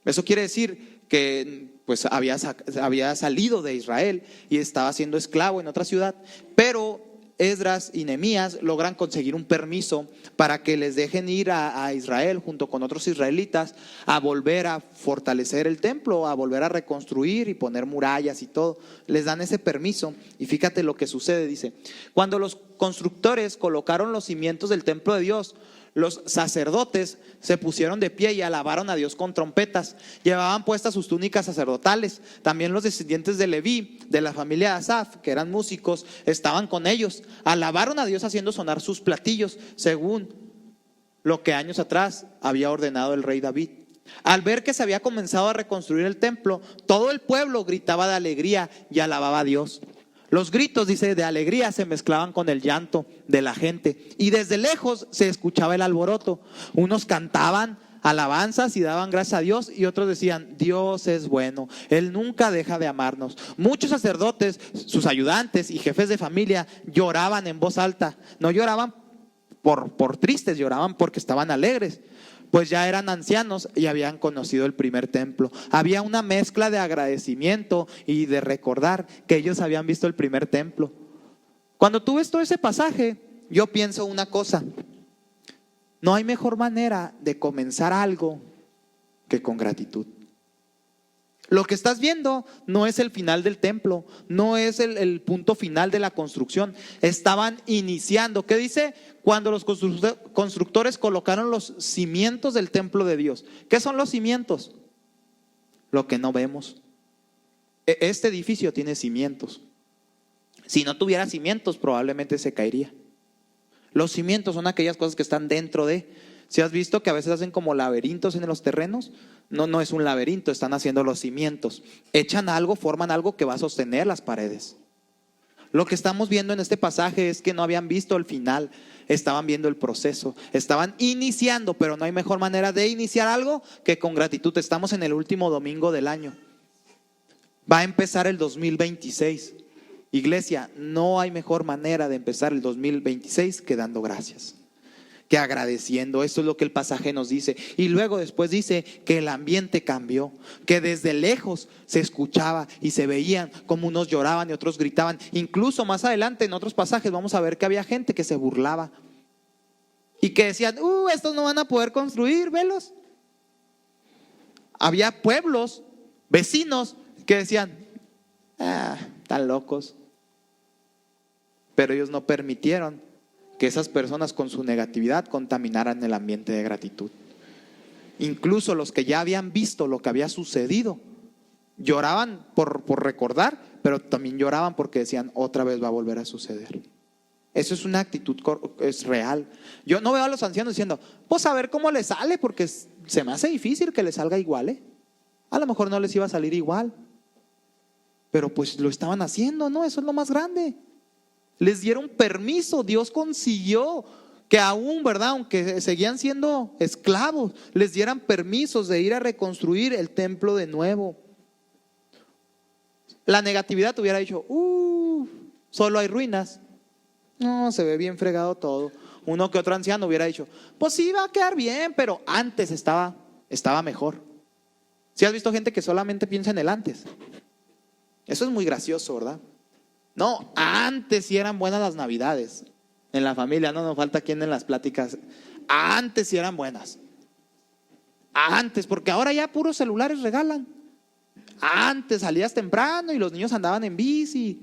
Eso quiere decir que pues había salido de Israel y estaba siendo esclavo en otra ciudad, pero Esdras y Nehemías logran conseguir un permiso para que les dejen ir a Israel junto con otros israelitas a volver a fortalecer el templo, a volver a reconstruir y poner murallas y todo. Les dan ese permiso y fíjate lo que sucede, dice: cuando los constructores colocaron los cimientos del templo de Dios, los sacerdotes se pusieron de pie y alabaron a Dios con trompetas. Llevaban puestas sus túnicas sacerdotales. También los descendientes de Leví, de la familia de Asaf, que eran músicos, estaban con ellos. Alabaron a Dios haciendo sonar sus platillos, según lo que años atrás había ordenado el rey David. Al ver que se había comenzado a reconstruir el templo, todo el pueblo gritaba de alegría y alababa a Dios. Los gritos, dice, de alegría se mezclaban con el llanto de la gente y desde lejos se escuchaba el alboroto. Unos cantaban alabanzas y daban gracias a Dios y otros decían: Dios es bueno, Él nunca deja de amarnos. Muchos sacerdotes, sus ayudantes y jefes de familia lloraban en voz alta. No lloraban por tristes, lloraban porque estaban alegres, pues ya eran ancianos y habían conocido el primer templo. Había una mezcla de agradecimiento y de recordar que ellos habían visto el primer templo. Cuando tú ves todo ese pasaje, yo pienso una cosa: no hay mejor manera de comenzar algo que con gratitud. Lo que estás viendo no es el final del templo, no es el punto final de la construcción. Estaban iniciando. ¿Qué dice? Cuando los constructores colocaron los cimientos del templo de Dios. ¿Qué son los cimientos? Lo que no vemos. Este edificio tiene cimientos. Si no tuviera cimientos, probablemente se caería. Los cimientos son aquellas cosas que están dentro de... Si has visto que a veces hacen como laberintos en los terrenos, no es un laberinto, están haciendo los cimientos. Echan algo, forman algo que va a sostener las paredes. Lo que estamos viendo en este pasaje es que no habían visto el final, estaban viendo el proceso, estaban iniciando, pero no hay mejor manera de iniciar algo que con gratitud. Estamos en el último domingo del año. Va a empezar el 2026. Iglesia, no hay mejor manera de empezar el 2026 que dando gracias, que agradeciendo. Eso es lo que el pasaje nos dice. Y luego después dice que el ambiente cambió, que desde lejos se escuchaba y se veían como unos lloraban y otros gritaban. Incluso más adelante en otros pasajes vamos a ver que había gente que se burlaba y que decían: estos no van a poder construir, velos. Había pueblos, vecinos, que decían: están locos. Pero ellos no permitieron que esas personas con su negatividad contaminaran el ambiente de gratitud. Incluso los que ya habían visto lo que había sucedido lloraban por recordar, pero también lloraban porque decían: otra vez va a volver a suceder. Eso es una actitud, es real. Yo no veo a los ancianos diciendo: pues a ver cómo les sale, porque se me hace difícil que les salga igual. A lo mejor no les iba a salir igual, pero pues lo estaban haciendo, ¿no? Eso es lo más grande. les dieron permiso. Dios consiguió que aún, ¿verdad?, aunque seguían siendo esclavos, les dieran permisos de ir a reconstruir el templo de nuevo. La negatividad te hubiera dicho, solo hay ruinas. No, se ve bien fregado todo. Uno que otro anciano hubiera dicho, pues sí, va a quedar bien, pero antes estaba mejor. ¿Sí has visto gente que solamente piensa en el antes? Eso es muy gracioso, ¿verdad? No, antes sí eran buenas las navidades. En la familia no nos falta quien en las pláticas. Antes sí eran buenas. Antes, porque ahora ya puros celulares regalan. Antes salías temprano y los niños andaban en bici.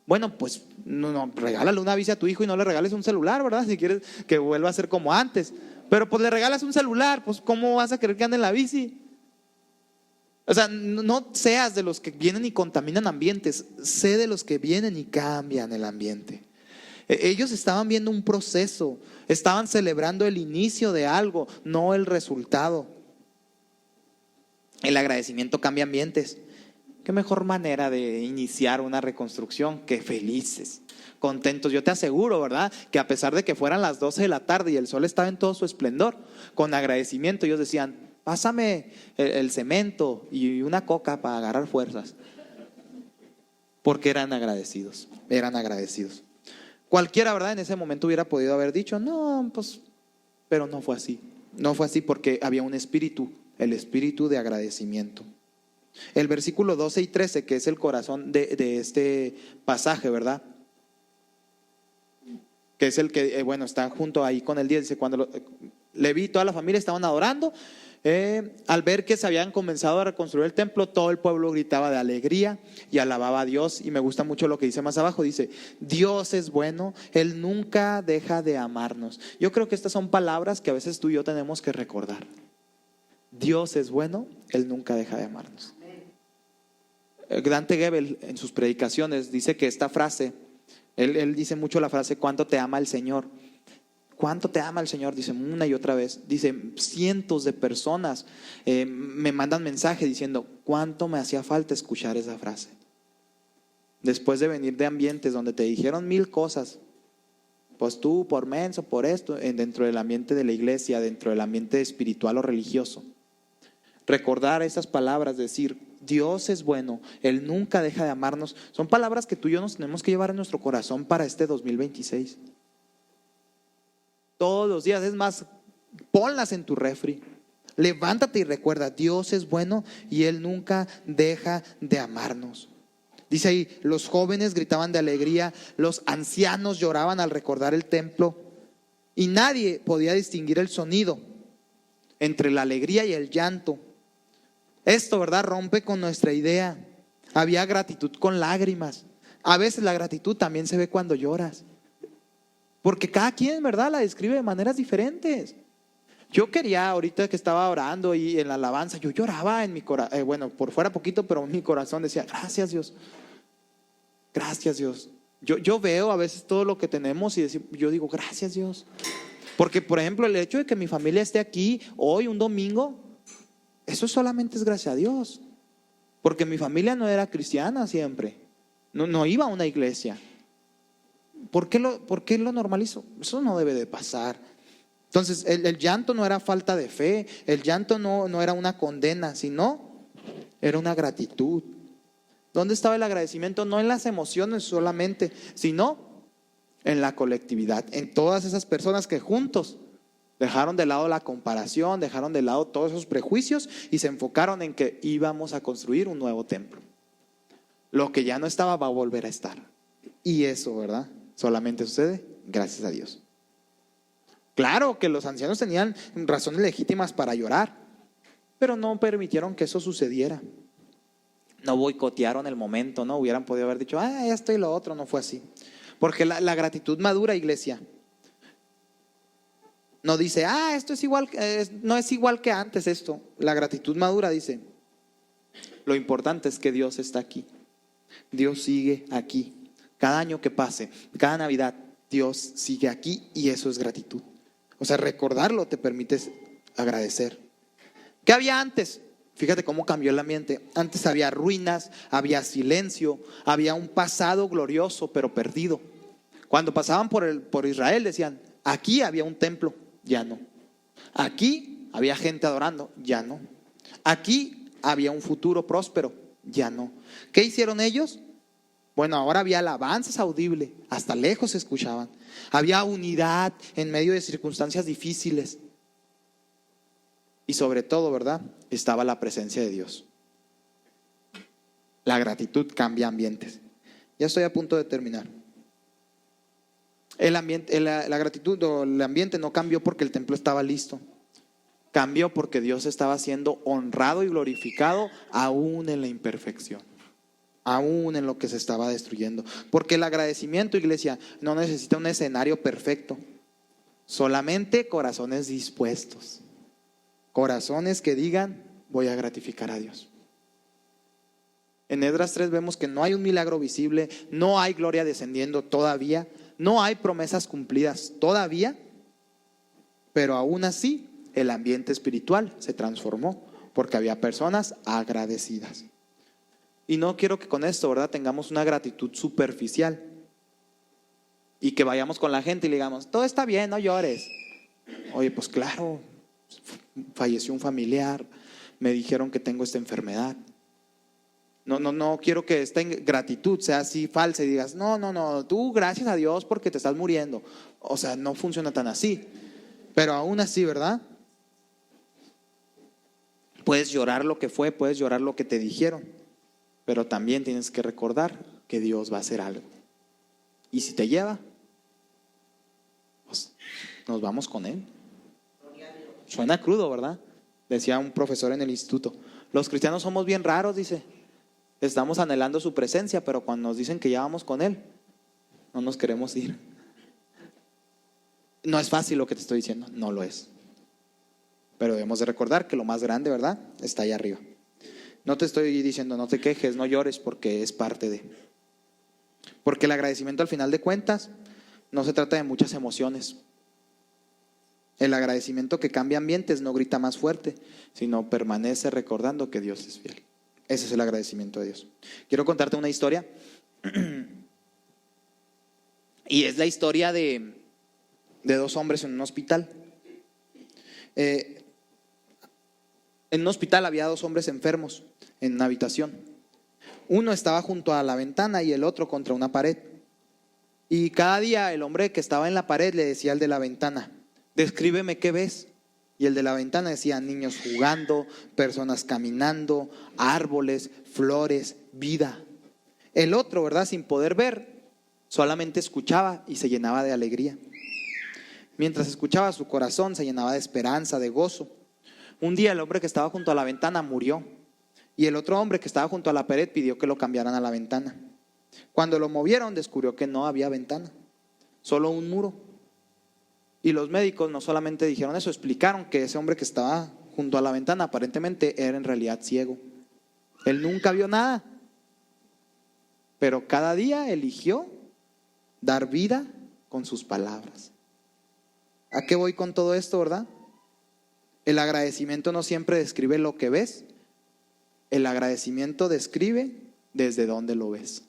Bueno, pues no, regálale una bici a tu hijo y no le regales un celular, ¿verdad? Si quieres que vuelva a ser como antes. Pero pues le regalas un celular, pues ¿cómo vas a querer que ande en la bici? O sea, no seas de los que vienen y contaminan ambientes, sé de los que vienen y cambian el ambiente. Ellos estaban viendo un proceso, estaban celebrando el inicio de algo, no el resultado. El agradecimiento cambia ambientes. Qué mejor manera de iniciar una reconstrucción que felices, contentos. Yo te aseguro, ¿verdad?, que a pesar de que fueran las 12 de la tarde y el sol estaba en todo su esplendor, con agradecimiento ellos decían, pásame el cemento y una coca para agarrar fuerzas. Porque eran agradecidos. Cualquiera, ¿verdad?, en ese momento hubiera podido haber dicho, no, pues, pero no fue así. No fue así porque había un espíritu, el espíritu de agradecimiento. El versículo 12 y 13, que es el corazón de este pasaje, ¿verdad?, que es el que, está junto ahí con el 10, dice, cuando Leví y toda la familia estaban adorando, al ver que se habían comenzado a reconstruir el templo, todo el pueblo gritaba de alegría y alababa a Dios. Y me gusta mucho lo que dice más abajo, dice, Dios es bueno, Él nunca deja de amarnos. Yo creo que estas son palabras que a veces tú y yo tenemos que recordar. Dios es bueno, Él nunca deja de amarnos. Dante Gebel en sus predicaciones dice que esta frase, él dice mucho la frase, ¿cuánto te ama el Señor? ¿Cuánto te ama el Señor? Dice una y otra vez. Dice, cientos de personas me mandan mensaje diciendo, ¿cuánto me hacía falta escuchar esa frase? Después de venir de ambientes donde te dijeron 1000 cosas, pues tú por menso, por esto, dentro del ambiente de la iglesia, dentro del ambiente espiritual o religioso. Recordar esas palabras, decir, Dios es bueno, Él nunca deja de amarnos, son palabras que tú y yo nos tenemos que llevar en nuestro corazón para este 2026. Todos los días, es más, ponlas en tu refri. Levántate y recuerda, Dios es bueno y Él nunca deja de amarnos. Dice ahí, los jóvenes gritaban de alegría, los ancianos lloraban al recordar el templo y nadie podía distinguir el sonido entre la alegría y el llanto. Esto, ¿verdad?, rompe con nuestra idea. Había gratitud con lágrimas. A veces la gratitud también se ve cuando lloras. Porque cada quien, ¿verdad?, la describe de maneras diferentes. Yo quería, ahorita que estaba orando y en la alabanza, yo lloraba en mi corazón, por fuera poquito, pero en mi corazón decía, gracias Dios, gracias Dios. Yo veo a veces todo lo que tenemos y yo digo, gracias Dios. Porque, por ejemplo, el hecho de que mi familia esté aquí hoy, un domingo, eso solamente es gracias a Dios. Porque mi familia no era cristiana siempre, no iba a una iglesia. ¿Por qué lo normalizo? Eso no debe de pasar. Entonces el llanto no era falta de fe, el llanto no era una condena, sino era una gratitud. ¿Dónde estaba el agradecimiento? No en las emociones solamente, sino en la colectividad, en todas esas personas que juntos dejaron de lado la comparación, dejaron de lado todos esos prejuicios y se enfocaron en que íbamos a construir un nuevo templo. Lo que ya no estaba va a volver a estar. Y eso, ¿verdad?, solamente sucede gracias a Dios. Claro que los ancianos tenían razones legítimas para llorar, pero no permitieron que eso sucediera. No boicotearon el momento, no hubieran podido haber dicho, esto y lo otro. No fue así. Porque la gratitud madura, iglesia, no dice, esto es igual, no es igual que antes esto. La gratitud madura dice, lo importante es que Dios está aquí. Dios sigue aquí. Cada año que pase, cada Navidad, Dios sigue aquí y eso es gratitud. O sea, recordarlo te permite agradecer. ¿Qué había antes? Fíjate cómo cambió el ambiente. Antes había ruinas, había silencio, había un pasado glorioso pero perdido. Cuando pasaban por Israel decían, aquí había un templo, ya no. Aquí había gente adorando, ya no. Aquí había un futuro próspero, ya no. ¿Qué hicieron ellos? Bueno, ahora había alabanzas audibles, hasta lejos se escuchaban. Había unidad en medio de circunstancias difíciles. Y sobre todo, ¿verdad? Estaba la presencia de Dios. La gratitud cambia ambientes. Ya estoy a punto de terminar. La gratitud o el ambiente no cambió porque el templo estaba listo. Cambió porque Dios estaba siendo honrado y glorificado aún en la imperfección, aún en lo que se estaba destruyendo. Porque el agradecimiento, iglesia, no necesita un escenario perfecto, solamente corazones dispuestos, corazones que digan, voy a gratificar a Dios. En Esdras 3 vemos que no hay un milagro visible, no hay gloria descendiendo todavía, no hay promesas cumplidas todavía, pero aún así el ambiente espiritual se transformó porque había personas agradecidas. Y no quiero que con esto, ¿verdad?, tengamos una gratitud superficial y que vayamos con la gente y le digamos, todo está bien, no llores. Oye, pues claro, falleció un familiar, me dijeron que tengo esta enfermedad. No quiero que esta gratitud sea así falsa y digas, no, tú gracias a Dios porque te estás muriendo. O sea, no funciona tan así. Pero aún así, ¿verdad? Puedes llorar lo que fue, puedes llorar lo que te dijeron, pero también tienes que recordar que Dios va a hacer algo. Y si te lleva, pues nos vamos con Él. Suena crudo, ¿verdad? Decía un profesor en el instituto, los cristianos somos bien raros, dice. Estamos anhelando su presencia, pero cuando nos dicen que ya vamos con Él, no nos queremos ir. No es fácil lo que te estoy diciendo, no lo es. Pero debemos de recordar que lo más grande, ¿verdad?, está allá arriba. No te estoy diciendo no te quejes, no llores, porque es parte de. Porque el agradecimiento al final de cuentas no se trata de muchas emociones. El agradecimiento que cambia ambientes no grita más fuerte, sino permanece recordando que Dios es fiel. Ese es el agradecimiento de Dios. Quiero contarte una historia. Y es la historia de dos hombres en un hospital. En un hospital había dos hombres enfermos en una habitación. Uno estaba junto a la ventana y el otro contra una pared. Y cada día el hombre que estaba en la pared le decía al de la ventana, descríbeme qué ves. Y el de la ventana decía, niños jugando, personas caminando, árboles, flores, vida. El otro, ¿verdad?, sin poder ver, solamente escuchaba y se llenaba de alegría. Mientras escuchaba, su corazón se llenaba de esperanza, de gozo. Un día el hombre que estaba junto a la ventana murió y el otro hombre que estaba junto a la pared pidió que lo cambiaran a la ventana. Cuando lo movieron descubrió que no había ventana, solo un muro. Y los médicos no solamente dijeron eso, explicaron que ese hombre que estaba junto a la ventana aparentemente era en realidad ciego. Él nunca vio nada, pero cada día eligió dar vida con sus palabras. ¿A qué voy con todo esto, verdad? El agradecimiento no siempre describe lo que ves, el agradecimiento describe desde dónde lo ves.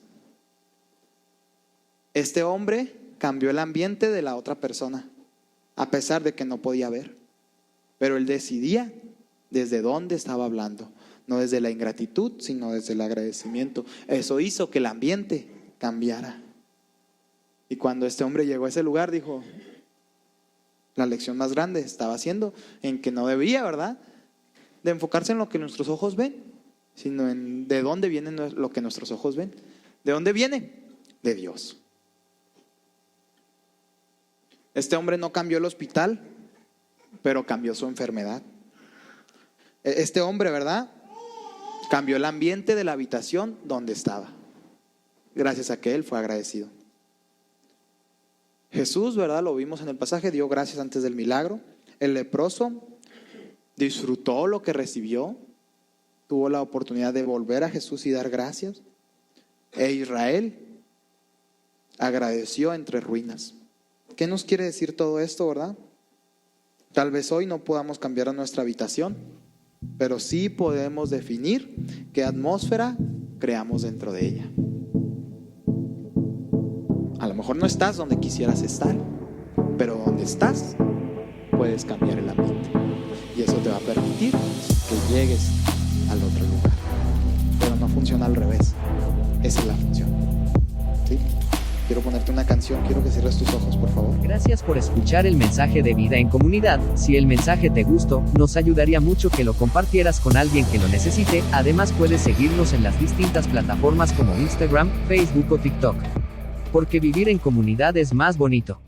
Este hombre cambió el ambiente de la otra persona, a pesar de que no podía ver, pero él decidía desde dónde estaba hablando, no desde la ingratitud, sino desde el agradecimiento. Eso hizo que el ambiente cambiara. Y cuando este hombre llegó a ese lugar, dijo, la lección más grande estaba haciendo en que no debía, ¿verdad?, de enfocarse en lo que nuestros ojos ven, sino en de dónde viene lo que nuestros ojos ven. ¿De dónde viene? De Dios. Este hombre no cambió el hospital, pero cambió su enfermedad. Este hombre, ¿verdad?, cambió el ambiente de la habitación donde estaba, gracias a que él fue agradecido. Jesús, ¿verdad?, lo vimos en el pasaje, dio gracias antes del milagro. El leproso disfrutó lo que recibió, tuvo la oportunidad de volver a Jesús y dar gracias. E Israel agradeció entre ruinas. ¿Qué nos quiere decir todo esto, verdad? Tal vez hoy no podamos cambiar nuestra habitación, pero sí podemos definir qué atmósfera creamos dentro de ella. A lo mejor mejor no estás donde quisieras estar, pero donde estás puedes cambiar el ambiente. Y eso te va a permitir que llegues al otro lugar. Pero no funciona al revés. Esa es la función. ¿Sí? Quiero ponerte una canción, quiero que cierres tus ojos, por favor. Gracias por escuchar el mensaje de Vida en Comunidad. Si el mensaje te gustó, nos ayudaría mucho que lo compartieras con alguien que lo necesite. Además puedes seguirnos en las distintas plataformas como Instagram, Facebook o TikTok. Porque vivir en comunidad es más bonito.